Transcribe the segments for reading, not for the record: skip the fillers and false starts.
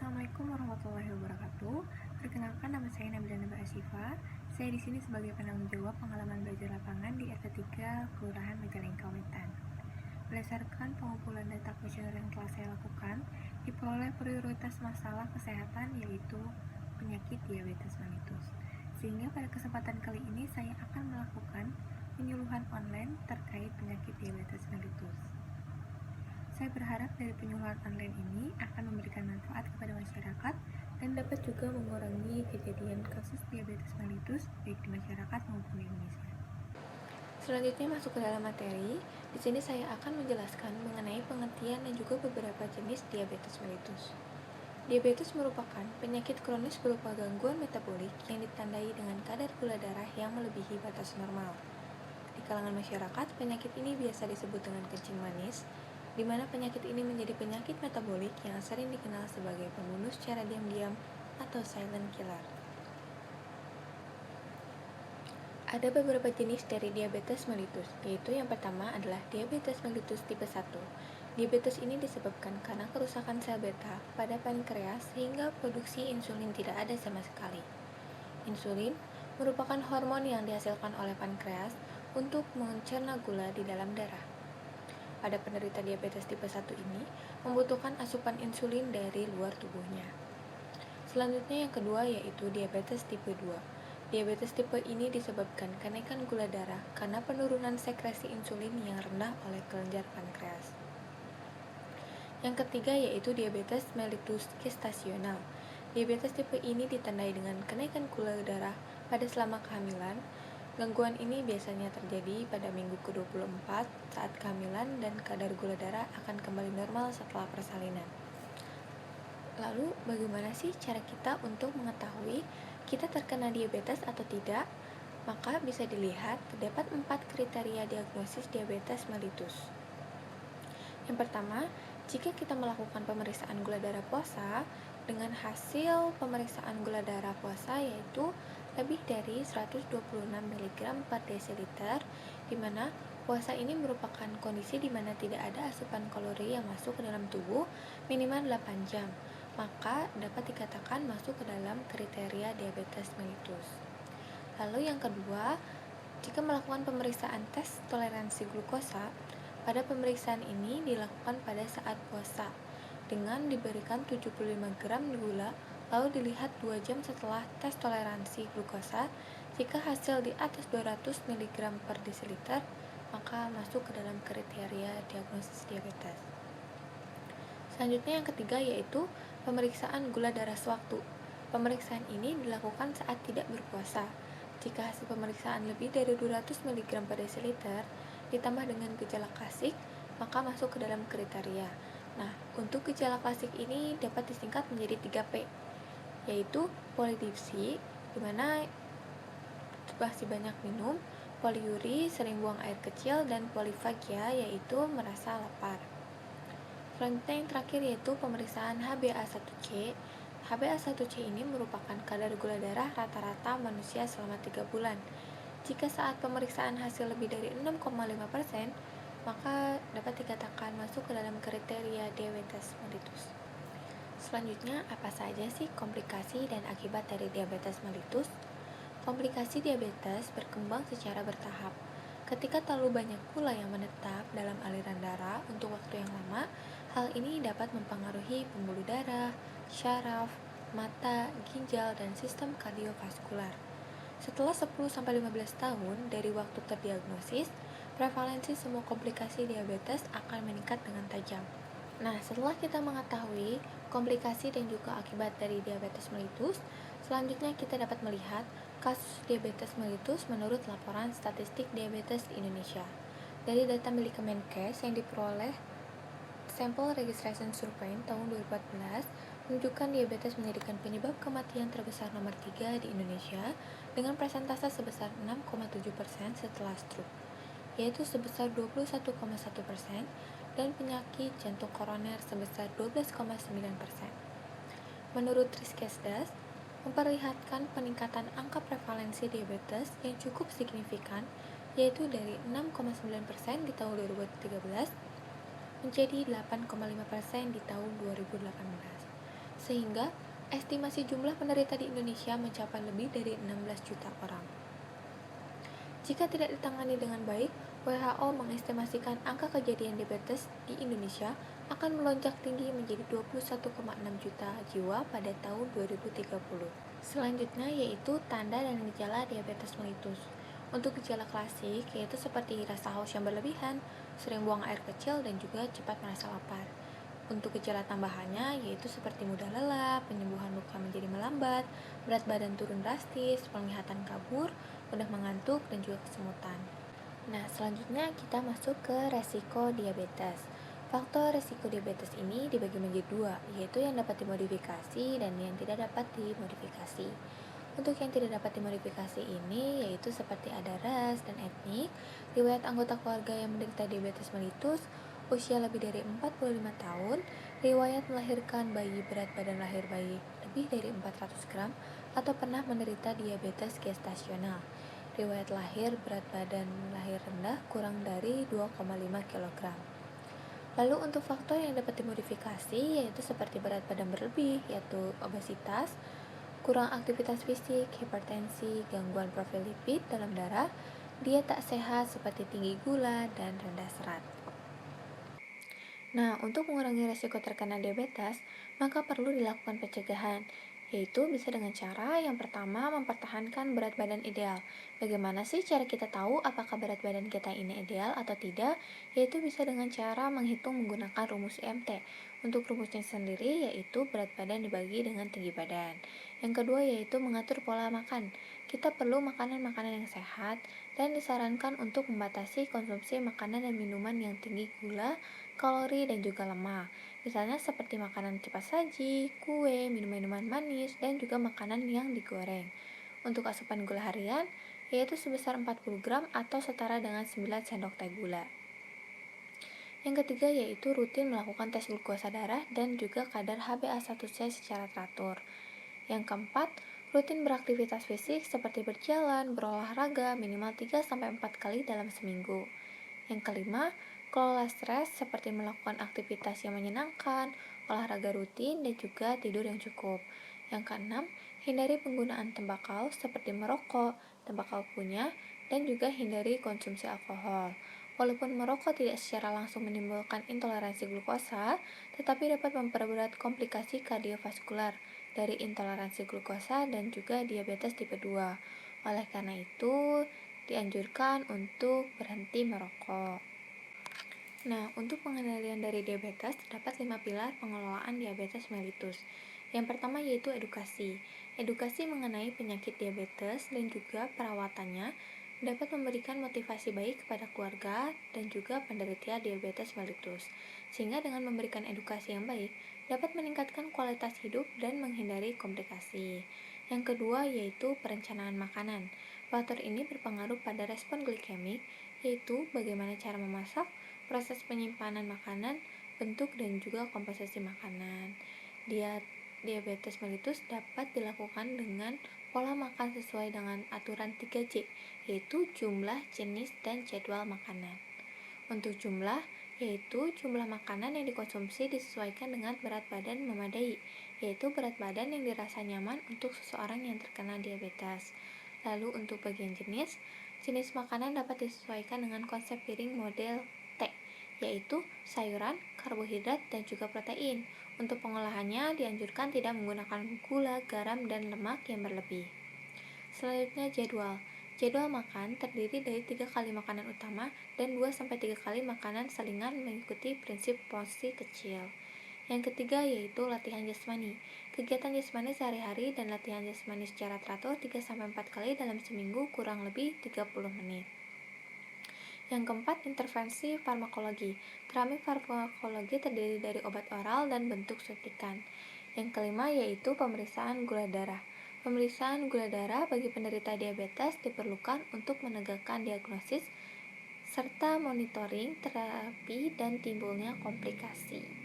Assalamualaikum warahmatullahi wabarakatuh. Perkenalkan, nama saya Nabila Naba Asyifa. Saya di sini sebagai penanggung jawab pengalaman belajar lapangan di RT 3 Kelurahan Majalengka Wetan. Berdasarkan pengumpulan data kuesioner yang telah saya lakukan, diperoleh prioritas masalah kesehatan yaitu penyakit diabetes mellitus. Sehingga pada kesempatan kali ini saya akan melakukan penyuluhan online terkait penyakit diabetes mellitus. Saya berharap dari penyuluhan online ini akan memberikan manfaat kepada masyarakat dan dapat juga mengurangi kejadian kasus diabetes mellitus baik di masyarakat maupun di Indonesia. Selanjutnya masuk ke dalam materi. Di sini saya akan menjelaskan mengenai pengertian dan juga beberapa jenis diabetes mellitus. Diabetes merupakan penyakit kronis berupa gangguan metabolik yang ditandai dengan kadar gula darah yang melebihi batas normal. Di kalangan masyarakat, penyakit ini biasa disebut dengan kencing manis, di mana penyakit ini menjadi penyakit metabolik yang sering dikenal sebagai pembunuh secara diam-diam atau silent killer. Ada beberapa jenis dari diabetes mellitus, yaitu yang pertama adalah diabetes mellitus tipe 1. Diabetes ini disebabkan karena kerusakan sel beta pada pankreas sehingga produksi insulin tidak ada sama sekali. Insulin merupakan hormon yang dihasilkan oleh pankreas untuk mencerna gula di dalam darah. Pada penderita diabetes tipe 1 ini membutuhkan asupan insulin dari luar tubuhnya. Selanjutnya yang kedua yaitu diabetes tipe 2. Diabetes tipe ini disebabkan kenaikan gula darah karena penurunan sekresi insulin yang rendah oleh kelenjar pankreas. Yang ketiga yaitu diabetes mellitus gestasional. Diabetes tipe ini ditandai dengan kenaikan gula darah pada selama kehamilan. Gangguan ini biasanya terjadi pada minggu ke-24 saat kehamilan dan kadar gula darah akan kembali normal setelah persalinan. Lalu, bagaimana sih cara kita untuk mengetahui kita terkena diabetes atau tidak? Maka bisa dilihat terdapat 4 kriteria diagnosis diabetes mellitus. Yang pertama, jika kita melakukan pemeriksaan gula darah puasa dengan hasil pemeriksaan gula darah puasa yaitu lebih dari 126 mg per desiliter, di mana puasa ini merupakan kondisi di mana tidak ada asupan kalori yang masuk ke dalam tubuh minimal 8 jam, maka dapat dikatakan masuk ke dalam kriteria diabetes mellitus. Lalu yang kedua, jika melakukan pemeriksaan tes toleransi glukosa, pada pemeriksaan ini dilakukan pada saat puasa dengan diberikan 75 gram gula, lalu dilihat 2 jam setelah tes toleransi glukosa. Jika hasil di atas 200 mg per desiliter, maka masuk ke dalam kriteria diagnosis diabetes. Selanjutnya yang ketiga yaitu pemeriksaan gula darah sewaktu. Pemeriksaan ini dilakukan saat tidak berpuasa. Jika hasil pemeriksaan lebih dari 200 mg per desiliter ditambah dengan gejala klasik, maka masuk ke dalam kriteria. Nah, untuk gejala klasik ini dapat disingkat menjadi 3P, yaitu polidipsi, di mana masih banyak minum, poliuri, sering buang air kecil, dan polifagia, yaitu merasa lapar. Selanjutnya yang terakhir yaitu pemeriksaan HbA1c. HbA1c ini merupakan kadar gula darah rata-rata manusia selama 3 bulan. Jika saat pemeriksaan hasil lebih dari 6,5%, maka dapat dikatakan masuk ke dalam kriteria diabetes mellitus. Selanjutnya, apa saja sih komplikasi dan akibat dari diabetes mellitus? Komplikasi diabetes berkembang secara bertahap. Ketika terlalu banyak gula yang menetap dalam aliran darah untuk waktu yang lama, hal ini dapat mempengaruhi pembuluh darah, syaraf, mata, ginjal, dan sistem kardiovaskular. Setelah 10-15 tahun dari waktu terdiagnosis, prevalensi semua komplikasi diabetes akan meningkat dengan tajam. Nah, setelah kita mengetahui komplikasi dan juga akibat dari diabetes mellitus, selanjutnya kita dapat melihat kasus diabetes mellitus menurut laporan statistik diabetes di Indonesia. Dari data milik Kemenkes yang diperoleh Sample Registration Survey tahun 2014 menunjukkan diabetes menjadikan penyebab kematian terbesar nomor 3 di Indonesia dengan persentase sebesar 6,7% setelah stroke, yaitu sebesar 21,1%, dan penyakit jantung koroner sebesar 12,9%. Menurut Riskesdas, memperlihatkan peningkatan angka prevalensi diabetes yang cukup signifikan, yaitu dari 6,9% di tahun 2013 menjadi 8,5% di tahun 2018. sehingga estimasi jumlah penderita di Indonesia mencapai lebih dari 16 juta orang. Jika tidak ditangani dengan baik, WHO mengestimasikan angka kejadian diabetes di Indonesia akan melonjak tinggi menjadi 21,6 juta jiwa pada tahun 2030. Selanjutnya yaitu tanda dan gejala diabetes mellitus. Untuk gejala klasik yaitu seperti rasa haus yang berlebihan, sering buang air kecil dan juga cepat merasa lapar. Untuk gejala tambahannya yaitu seperti mudah lelah, penyembuhan luka menjadi melambat, berat badan turun drastis, penglihatan kabur, mudah mengantuk, dan juga kesemutan. Nah, selanjutnya kita masuk ke resiko diabetes. Faktor resiko diabetes ini dibagi menjadi dua, yaitu yang dapat dimodifikasi dan yang tidak dapat dimodifikasi. Untuk yang tidak dapat dimodifikasi ini yaitu seperti ada ras dan etnik, riwayat anggota keluarga yang menderita diabetes mellitus, usia lebih dari 45 tahun, riwayat melahirkan bayi, berat badan lahir bayi lebih dari 400 gram, atau pernah menderita diabetes gestasional. Riwayat lahir berat badan lahir rendah kurang dari 2,5 kg. Lalu untuk faktor yang dapat dimodifikasi yaitu seperti berat badan berlebih, yaitu obesitas, kurang aktivitas fisik, hipertensi, gangguan profil lipid dalam darah, diet tak sehat seperti tinggi gula, dan rendah serat. Nah, untuk mengurangi resiko terkena diabetes, maka perlu dilakukan pencegahan, yaitu bisa dengan cara yang pertama mempertahankan berat badan ideal. Bagaimana sih cara kita tahu apakah berat badan kita ini ideal atau tidak? Yaitu bisa dengan cara menghitung menggunakan rumus IMT. Untuk rumusnya sendiri yaitu berat badan dibagi dengan tinggi badan. Yang kedua yaitu mengatur pola makan. Kita perlu makanan-makanan yang sehat dan disarankan untuk membatasi konsumsi makanan dan minuman yang tinggi gula, kalori, dan juga lemak. Misalnya seperti makanan cepat saji, kue, minuman-minuman manis, dan juga makanan yang digoreng. Untuk asupan gula harian, yaitu sebesar 40 gram atau setara dengan 9 sendok teh gula. Yang ketiga yaitu rutin melakukan tes glukosa darah dan juga kadar HbA1c secara teratur. Yang keempat, rutin beraktivitas fisik seperti berjalan, berolahraga minimal 3-4 kali dalam seminggu. Yang kelima, kelola stres seperti melakukan aktivitas yang menyenangkan, olahraga rutin, dan juga tidur yang cukup. Yang keenam, hindari penggunaan tembakau seperti merokok, tembakau kunyah, dan juga hindari konsumsi alkohol. Walaupun merokok tidak secara langsung menimbulkan intoleransi glukosa, tetapi dapat memperberat komplikasi kardiovaskular dari intoleransi glukosa dan juga diabetes tipe 2. Oleh karena itu, dianjurkan untuk berhenti merokok. Nah, untuk pengendalian dari diabetes, terdapat 5 pilar pengelolaan diabetes mellitus. Yang pertama yaitu edukasi. Edukasi mengenai penyakit diabetes dan juga perawatannya dapat memberikan motivasi baik kepada keluarga dan juga penderita diabetes mellitus. Sehingga dengan memberikan edukasi yang baik, dapat meningkatkan kualitas hidup dan menghindari komplikasi. Yang kedua yaitu perencanaan makanan. Faktor ini berpengaruh pada respon glikemik, yaitu bagaimana cara memasak, proses penyimpanan makanan, bentuk dan juga komposisi makanan. Diabetes mellitus dapat dilakukan dengan pola makan sesuai dengan aturan 3J, yaitu jumlah, jenis, dan jadwal makanan. Untuk jumlah, yaitu jumlah makanan yang dikonsumsi disesuaikan dengan berat badan memadai, yaitu berat badan yang dirasa nyaman untuk seseorang yang terkena diabetes. Lalu untuk bagian jenis, jenis makanan dapat disesuaikan dengan konsep piring model T, yaitu sayuran, karbohidrat, dan juga protein. Untuk pengolahannya dianjurkan tidak menggunakan gula, garam, dan lemak yang berlebih. Selanjutnya jadwal. Jadwal makan terdiri dari 3 kali makanan utama dan 2-3 kali makanan selingan mengikuti prinsip porsi kecil. Yang ketiga yaitu latihan jasmani. Kegiatan jasmani sehari-hari dan latihan jasmani secara teratur 3-4 kali dalam seminggu kurang lebih 30 menit. Yang keempat, intervensi farmakologi. Terapi farmakologi terdiri dari obat oral dan bentuk suntikan. Yang kelima yaitu pemeriksaan gula darah. Pemeriksaan gula darah bagi penderita diabetes diperlukan untuk menegakkan diagnosis serta monitoring terapi dan timbulnya komplikasi.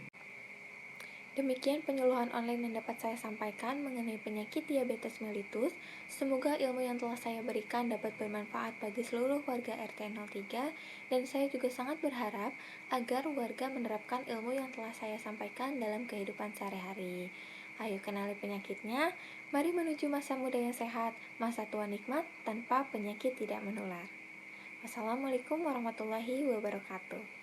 Demikian penyuluhan online yang dapat saya sampaikan mengenai penyakit diabetes mellitus. Semoga ilmu yang telah saya berikan dapat bermanfaat bagi seluruh warga RT 03 dan saya juga sangat berharap agar warga menerapkan ilmu yang telah saya sampaikan dalam kehidupan sehari-hari. Ayo kenali penyakitnya, mari menuju masa muda yang sehat, masa tua nikmat tanpa penyakit tidak menular. Wassalamualaikum warahmatullahi wabarakatuh.